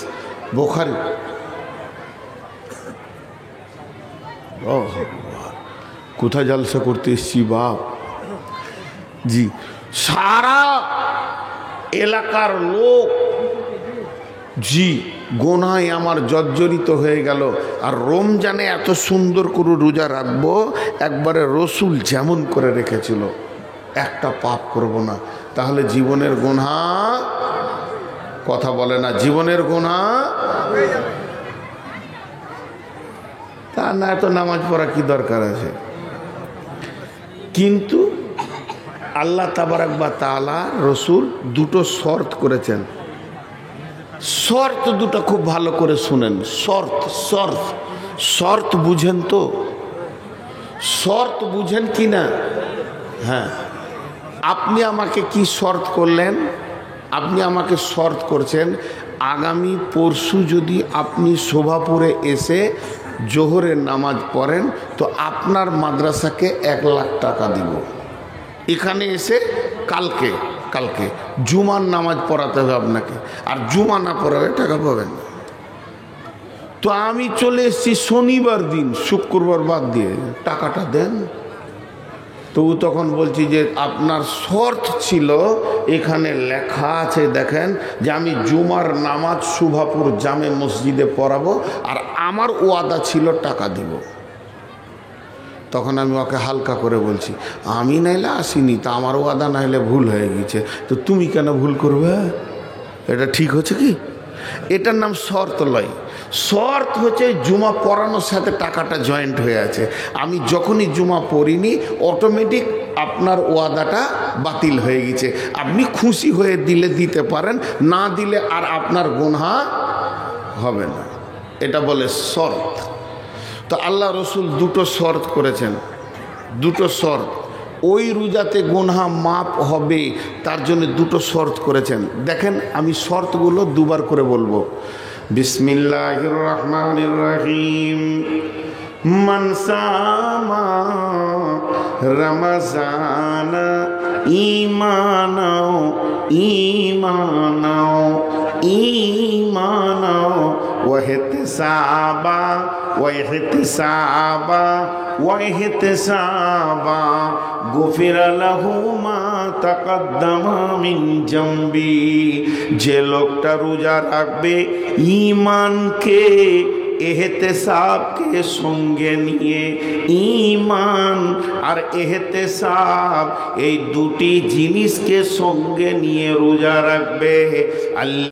[SPEAKER 1] বুখারী। কোথায় জলসা করতে এসছি বাপ? জি, সারা এলাকার লোক জি গোনায় আমার জর্জরিত হয়ে গেল। আর রমজানে এত সুন্দর করে রোজা রাখবো, একবারে রসুল যেমন করে রেখেছিল, একটা পাপ করব না। তাহলে জীবনের গুনাহ, কথা বলে না, জীবনের গুনাহ তা না, এত নামাজ পড়া কি দরকার আছে? কিন্তু আল্লাহ তাবারাক ওয়া তাআলা রসুল দুটো শর্ত করেছেন। শর্ত দুটো খুব ভালো করে শুনেন। শর্ত শর্ত শর্ত বুঝেন তো? শর্ত বুঝেন কি না? হ্যাঁ, আপনি আমাকে কি শর্ত করলেন? আপনি আমাকে শর্ত করছেন, আগামী পরশু যদি আপনি শোভাপুরে এসে জোহরের নামাজ পড়েন তো আপনার মাদ্রাসাকে 1 লাখ টাকা দিব। এখানে এসে কালকে কালকে জুমার নামাজ পড়াতে হবে আপনাকে, আর জুমা না পড়ালে টাকা পাবেন না। তো আমি চলে এসেছি শনিবার দিন, শুক্রবার বাদ দিয়ে, টাকাটা দেন। তো তখন বলছি যে আপনার শর্ত ছিল, এখানে লেখা আছে দেখেন, যে আমি জুমার নামাজ শোভাপুর জামে মসজিদে পড়াবো, আর আমার ওয়াদা ছিল টাকা দিব। তখন আমি ওকে হালকা করে বলছি, আমি নাইলে আসিনি, তা আমার ওয়াদা নাইলে ভুল হয়ে গেছে, তো তুমি কেন ভুল করবে? এটা ঠিক হচ্ছে কি? এটার নাম শর্ত লয়। শর্ত হচ্ছে জুমা পড়ানোর সাথে টাকাটা জয়েন্ট হয়ে আছে। আমি যখনই জুমা পড়িনি, অটোমেটিক আপনার ওয়াদাটা বাতিল হয়ে গেছে। আপনি খুশি হয়ে দিলে দিতে পারেন, না দিলে আর আপনার গুনাহ হবে না। এটা বলে শর্ত। তো আল্লাহ রসুল দুটো শর্ত করেছেন, দুটো শর্ত। ওই রোজাতে গুনাহ মাপ হবে, তার জন্য দুটো শর্ত করেছেন। দেখেন, আমি শর্তগুলো দুবার করে বলবো। বিসমিল্লাহির রহমানির রহিম। মান সামা রমজানা ঈমানাও ঈমানাও ঈমানাও ওয়াহতিসাবা ওয়াহতিসাবা ওয়াহতিসাবা গুফিরা লাহু মা তাকাদ্দামা মিন জামবি। যে লোকটা রোজা রাখবে ঈমানকে, এহতেসাবকে সঙ্গে নিয়ে, ঈমান আর এহতেসাব এই দুটি জিনিসকে সঙ্গে নিয়ে রোজা রাখবে, আল্লাহ